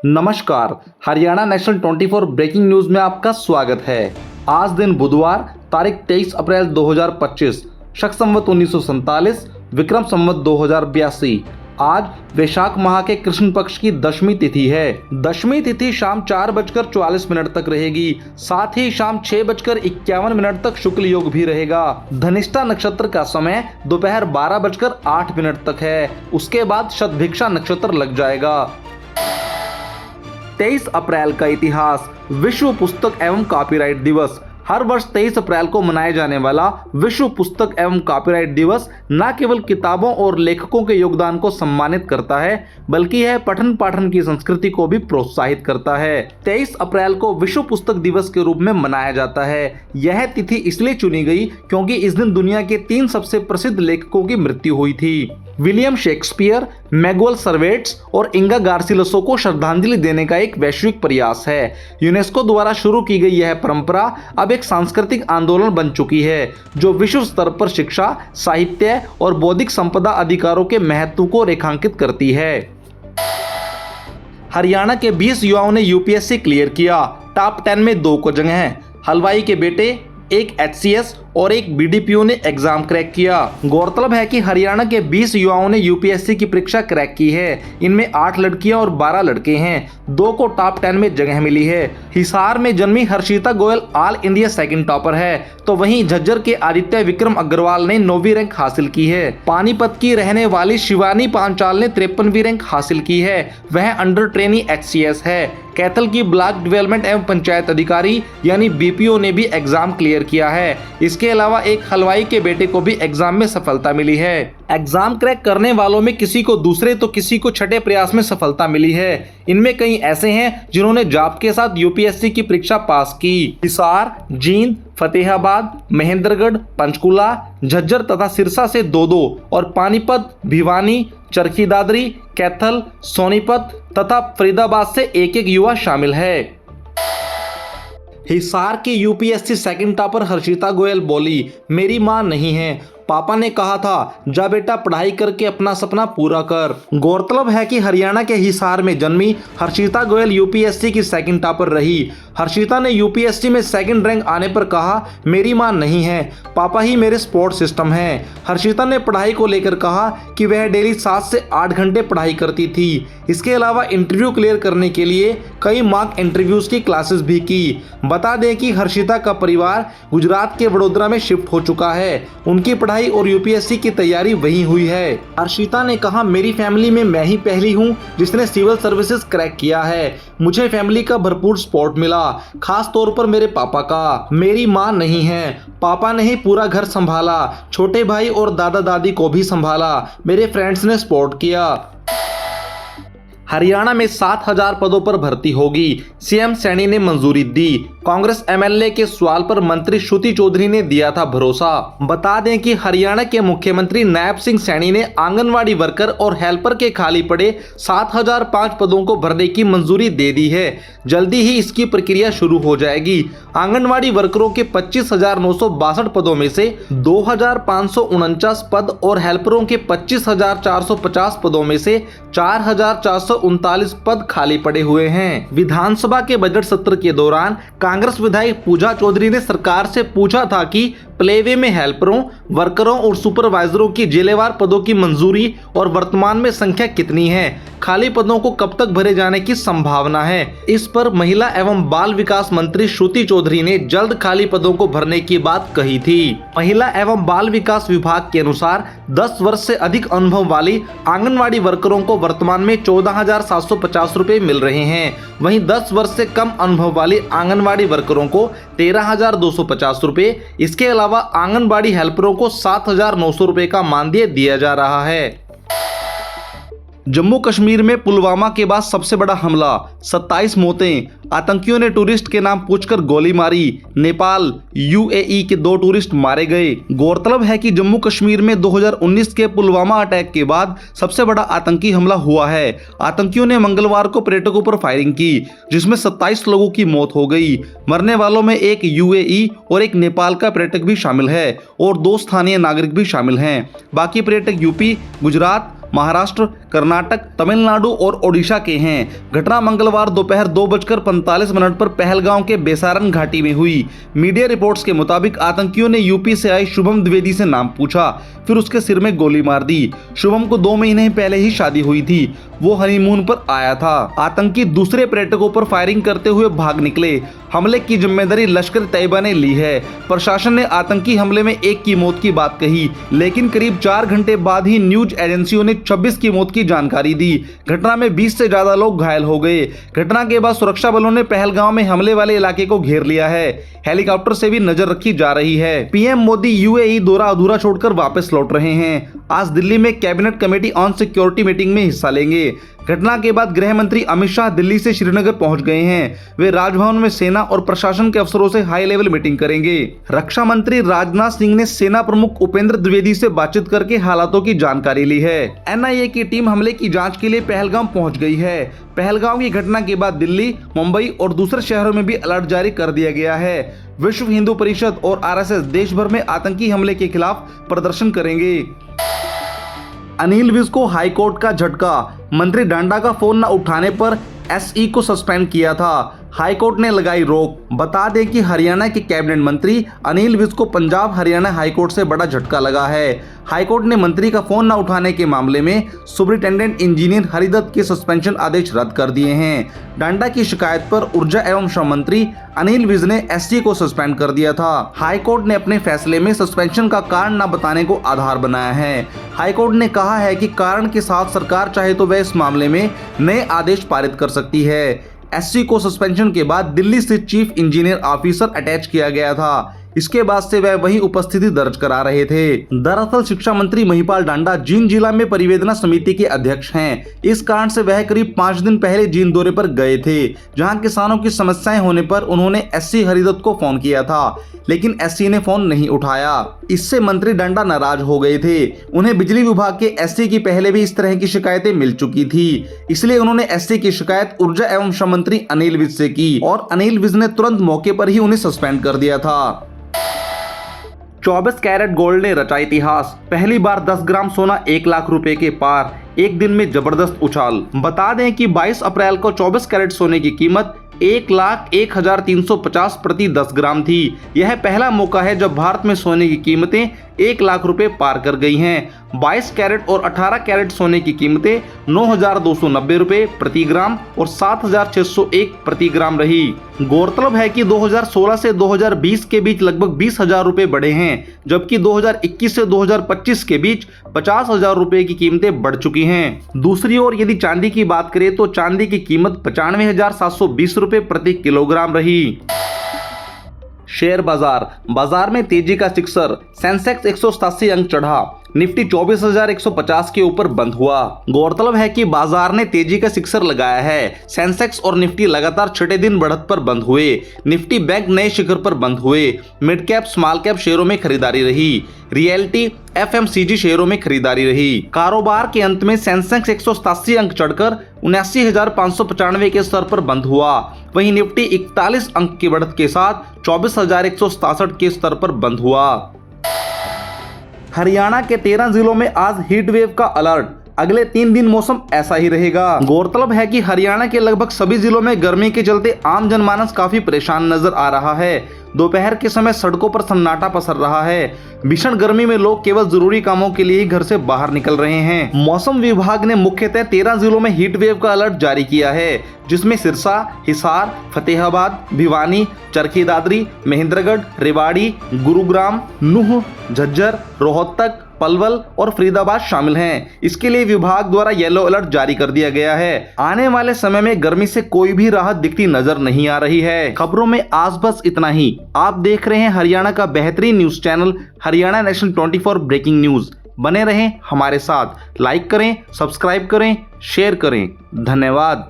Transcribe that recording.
नमस्कार, Haryana national 24 breaking news में आपका स्वागत है। आज दिन बुधवार तारीख 23 अप्रैल 2025, शक संवत 1947, विक्रम संवत 2082। आज वैशाख माह के कृष्ण पक्ष की दशमी तिथि है। दशमी तिथि शाम 4:44 तक रहेगी। साथ ही शाम 6:51 तक शुक्ल योग भी रहेगा। धनिष्ठा नक्षत्र का समय दोपहर 12:08 तक है। उसके बाद शतभिक्षा नक्षत्र लग जाएगा। 23 अप्रैल का इतिहास। विश्व पुस्तक एवं कॉपीराइट दिवस। हर वर्ष 23 अप्रैल को मनाया जाने वाला विश्व पुस्तक एवं कॉपीराइट दिवस न केवल किताबों और लेखकों के योगदान को सम्मानित करता है, बल्कि यह पठन पाठन की संस्कृति को भी प्रोत्साहित करता है। 23 अप्रैल को विश्व पुस्तक दिवस के रूप में मनाया जाता है। यह तिथि इसलिए चुनी गई क्योंकि इस दिन दुनिया के 3 सबसे प्रसिद्ध लेखकों की मृत्यु हुई थी। विलियम शेक्सपियर, मैगुअल सर्वेट्स और इंगा गार्सिलसो को श्रद्धांजलि देने का एक वैश्विक प्रयास है। यूनेस्को द्वारा शुरू की गई यह परंपरा अब एक सांस्कृतिक आंदोलन बन चुकी है, जो विश्व स्तर पर शिक्षा, साहित्य और बौद्धिक संपदा अधिकारों के महत्व को रेखांकित करती है। हरियाणा के 20 युवाओं ने यूपीएससी क्लियर किया। टॉप 10 में 2 को जगह है। हलवाई के बेटे, एक एचसीएस और एक बीडीपीओ ने एग्जाम क्रैक किया। गौरतलब है कि हरियाणा के 20 युवाओं ने यूपीएससी की परीक्षा क्रैक की है। इनमें 8 लड़कियां और 12 लड़के हैं। 2 को टॉप 10 में जगह मिली है। हिसार में जन्मी Harshita Goyal all India second topper है, तो वहीं झज्जर के आदित्य विक्रम अग्रवाल ने 9वीं रैंक हासिल की है। पानीपत की रहने वाली शिवानी पांचाल ने 53वीं रैंक हासिल की है। वह अंडर ट्रेनी एचसीएस है। कैथल की ब्लॉक डेवलपमेंट एवं पंचायत अधिकारी यानी बीपीओ ने भी एग्जाम क्लियर किया है। इसके अलावा एक हलवाई के बेटे को भी एग्जाम में सफलता मिली है। एग्जाम क्रैक करने वालों में किसी को दूसरे तो किसी को छठे प्रयास में सफलता मिली है। इनमें कई ऐसे हैं जिन्होंने जॉब के साथ यूपीएससी की परीक्षा पास की। हिसार, जींद, फतेहाबाद, महेंद्रगढ़, पंचकुला, झज्जर तथा सिरसा से 2-2 और पानीपत, भिवानी, चरखी दादरी, कैथल, सोनीपत तथा फरीदाबाद से 1-1 युवा शामिल है। हिसार की UPSC second topper Harshita Goyal बोली, मेरी मां नहीं है। पापा ने कहा था जा बेटा पढ़ाई करके अपना सपना पूरा कर। गौरतलब है कि हरियाणा के हिसार में जन्मी हर्षिता गोयल यूपीएससी की सेकंड टॉपर रही। हर्षिता ने यूपीएससी में सेकंड रैंक आने पर कहा, मेरी मां नहीं है, पापा ही मेरे सपोर्ट सिस्टम हैं। हर्षिता ने पढ़ाई को लेकर कहा कि वह डेली 7 से 8 घंटे पढ़ाई करती थी। इसके अलावा इंटरव्यू क्लियर करने के लिए कई मॉक इंटरव्यूज की क्लासेस भी की। बता दें कि हर्षिता का परिवार गुजरात के वडोदरा में शिफ्ट हो चुका है। उनकी पढ़ाई और यूपीएससी की तैयारी वहीं हुई है। हर्षिता ने कहा, मेरी फैमिली में मैं ही पहली हूं जिसने सिविल सर्विसेज क्रैक किया है। मुझे फैमिली का भरपूर सपोर्ट मिला, खास तौर पर मेरे पापा का। मेरी मां नहीं है, पापा ने ही पूरा घर संभाला, छोटे भाई और दादा दादी को भी संभाला। मेरे फ्रेंड्स ने सपोर्ट किया। हरियाणा में 7000 पदों पर भर्ती होगी, सीएम सैनी ने मंजूरी दी। कांग्रेस एमएलए के सवाल पर मंत्री श्रुति चौधरी ने दिया था भरोसा। बता दें कि हरियाणा के मुख्यमंत्री नायब सिंह सैनी ने आंगनवाड़ी वर्कर और हेल्पर के खाली पड़े 7005 पदों को भरने की मंजूरी दे दी है। जल्दी ही इसकी प्रक्रिया शुरू हो जाएगी। आंगनवाड़ी वर्करों के 25,962 पदों में से 2,549 पद और हेल्परों के 25,450 पदों में से 4,439 पद खाली पड़े हुए हैं। विधानसभा के बजट सत्र के दौरान कांग्रेस विधायक पूजा चौधरी ने सरकार से पूछा था कि प्लेवे में हेल्परों, वर्करों और सुपरवाइजरों की जिलेवार पदों की मंजूरी और वर्तमान में संख्या कितनी है, खाली पदों को कब तक भरे जाने की संभावना है। इस पर महिला एवं बाल विकास मंत्री श्रुति चौधरी ने जल्द खाली पदों को भरने की बात कही थी। महिला एवं बाल विकास विभाग के अनुसार 10 वर्ष से अधिक अनुभव वाली आंगनवाड़ी वर्करों को वर्तमान में 14,750 रुपए मिल रहे हैं। वहीं 10 वर्ष से कम अनुभव वाली आंगनवाड़ी वर्करों को 13,250 रुपए, इसके अलावा आंगनबाड़ी हेल्परों को 7,900 रुपए का मानदेय दिया जा रहा है। जम्मू कश्मीर में पुलवामा के बाद सबसे बड़ा हमला, 27 मौतें। आतंकियों ने टूरिस्ट के नाम पूछकर गोली मारी। नेपाल, यूएई के 2 टूरिस्ट मारे गए। गौरतलब है कि जम्मू कश्मीर में 2019 के पुलवामा अटैक के बाद सबसे बड़ा आतंकी हमला हुआ है। आतंकियों ने मंगलवार को पर्यटकों पर फायरिंग की, जिसमें 27 लोगों की मौत हो गई। मरने वालों में एक यूएई और एक नेपाल का पर्यटक भी शामिल है और 2 स्थानीय नागरिक भी शामिल हैं। बाकी पर्यटक यूपी, गुजरात, महाराष्ट्र, कर्नाटक, तमिलनाडु और ओडिशा के हैं। घटना मंगलवार दोपहर 2:45 पर पहलगांव के बेसारन घाटी में हुई। मीडिया रिपोर्ट्स के मुताबिक आतंकियों ने यूपी से आए शुभम द्विवेदी से नाम पूछा, फिर उसके सिर में गोली मार दी। शुभम को 2 महीने पहले ही शादी हुई थी, वो हनीमून पर आया था। आतंकी दूसरे पर्यटकों पर फायरिंग करते हुए भाग निकले। हमले की जिम्मेदारी लश्कर तैयबा ने ली है। प्रशासन ने आतंकी हमले में 1 की मौत की बात कही, लेकिन करीब 4 घंटे बाद ही न्यूज एजेंसियों ने 26 की मौत की जानकारी दी। घटना में 20 से ज्यादा लोग घायल हो गए। घटना के बाद सुरक्षा बलों ने पहलगांव में हमले वाले इलाके को घेर लिया है। हेलीकॉप्टर से भी नजर रखी जा रही है। पीएम मोदी यूएई दौरा अधूरा छोड़कर वापस लौट रहे हैं। आज दिल्ली में cabinet committee on security meeting में हिस्सा लेंगे। घटना के बाद गृह मंत्री अमित शाह दिल्ली से श्रीनगर पहुंच गए हैं। वे राजभवन में सेना और प्रशासन के अफसरों से हाई लेवल मीटिंग करेंगे। रक्षा मंत्री राजनाथ सिंह ने सेना प्रमुख उपेंद्र द्विवेदी से बातचीत करके हालातों की जानकारी ली है। एनआईए की टीम हमले की जांच के लिए पहलगाम पहुंच गई है। पहलगाम की घटना के बाद दिल्ली, मुंबई और दूसरे शहरों में भी अलर्ट जारी कर दिया गया है। विश्व हिंदू परिषद और आरएसएस देश भर में आतंकी हमले के खिलाफ प्रदर्शन करेंगे। अनिल विज को हाईकोर्ट का झटका। मंत्री डांडा का फोन न उठाने पर एसई को सस्पेंड किया था। हाईकोर्ट ने लगाई रोक। बता दें कि हरियाणा के कैबिनेट मंत्री अनिल विज को पंजाब हरियाणा हाईकोर्ट से बड़ा झटका लगा है। हाईकोर्ट ने मंत्री का फोन न उठाने के मामले में सुपरिटेंडेंट इंजीनियर हरिदत्त के सस्पेंशन आदेश रद्द कर दिए हैं। डांडा की शिकायत पर ऊर्जा एवं श्रम मंत्री अनिल विज ने एससी को सस्पेंड कर दिया था। हाईकोर्ट ने अपने फैसले में सस्पेंशन का कारण न बताने को आधार बनाया है। हाईकोर्ट ने कहा है कि कारण के साथ सरकार चाहे तो वह इस मामले में नए आदेश पारित कर सकती है। एससी को सस्पेंशन के बाद दिल्ली स्थित चीफ इंजीनियर ऑफिसर अटैच किया गया था। इसके बाद से वह वही उपस्थिति दर्ज करा रहे थे। दरअसल शिक्षा मंत्री महिपाल डांडा जींद जिला में परिवेदना समिति के अध्यक्ष हैं। इस कारण से वह करीब 5 दिन पहले जींद दौरे पर गए थे, जहां किसानों की समस्याएं होने पर उन्होंने एससी हरिदत्त को फोन किया था, लेकिन एससी ने फोन नहीं उठाया। इससे मंत्री डांडा नाराज हो गए थे। उन्हें बिजली विभाग के एससी की पहले भी इस तरह की शिकायतें मिल चुकी थी, इसलिए उन्होंने एससी की शिकायत ऊर्जा एवं श्रम मंत्री अनिल विज से की और अनिल विज ने तुरंत मौके पर ही उन्हें सस्पेंड कर दिया था। 24 कैरेट गोल्ड ने रचा इतिहास। पहली बार 10 ग्राम सोना 1 लाख रुपए के पार। एक दिन में जबरदस्त उछाल। बता दें कि 22 अप्रैल को 24 कैरेट सोने की कीमत 1,01,350 प्रति 10 ग्राम थी। यह पहला मौका है जब भारत में सोने की कीमतें 1 लाख रुपए पार कर गई हैं। 22 कैरेट और 18 कैरेट सोने की कीमतें 9,290 रुपए प्रति ग्राम और 7,601 प्रति ग्राम रही। गौरतलब है कि 2016 से 2020 के बीच लगभग 20,000 रुपए बढ़े हैं, जबकि 2021 से 2025 के बीच 50,000 रुपए की कीमतें बढ़ चुकी हैं। दूसरी ओर यदि चांदी की बात करें तो चांदी की कीमत 95,720 रुपए प्रति किलोग्राम रही। शेयर बाजार में तेजी का सिक्सर। सेंसेक्स 187 अंक चढ़ा। निफ्टी 24,150 के ऊपर बंद हुआ। गौरतलब है कि बाजार ने तेजी का सिक्सर लगाया है। सेंसेक्स और निफ्टी लगातार छठे दिन बढ़त पर बंद हुए। निफ्टी बैंक नए शिखर पर बंद हुए। मिड कैप स्मॉल कैप शेयरों में खरीदारी रही। रियल्टी एफएमसीजी शेयरों में खरीदारी रही। कारोबार के अंत में सेंसेक्स 187 अंक चढ़कर 79,595 के स्तर पर बंद हुआ। वहीं निफ्टी 41 अंक की बढ़त के साथ 24,167 के स्तर पर बंद हुआ। हरियाणा के 13 जिलों में आज हीट वेव का अलर्ट। अगले 3 दिन मौसम ऐसा ही रहेगा। गौरतलब है कि हरियाणा के लगभग सभी जिलों में गर्मी के चलते आम जनमानस काफी परेशान नजर आ रहा है। दोपहर के समय सड़कों पर सन्नाटा पसर रहा है। भीषण गर्मी में लोग केवल जरूरी कामों के लिए ही घर से बाहर निकल रहे हैं। मौसम विभाग ने मुख्यतः 13 जिलों में हीट वेव का अलर्ट जारी किया है, जिसमें सिरसा, हिसार, फतेहाबाद, भिवानी, चरखी दादरी, महेंद्रगढ़, रेवाड़ी, गुरुग्राम, नूह, झज्जर, रोहतक, पलवल और फरीदाबाद शामिल हैं। इसके लिए विभाग द्वारा येलो अलर्ट जारी कर दिया गया है। आने वाले समय में गर्मी से कोई भी राहत दिखती नजर नहीं आ रही है। खबरों में आज बस इतना ही। आप देख रहे हैं हरियाणा का बेहतरीन news channel Haryana nation 24 breaking news. बने रहें हमारे साथ। लाइक करें, सब्सक्राइब करें, शेयर करें। धन्यवाद।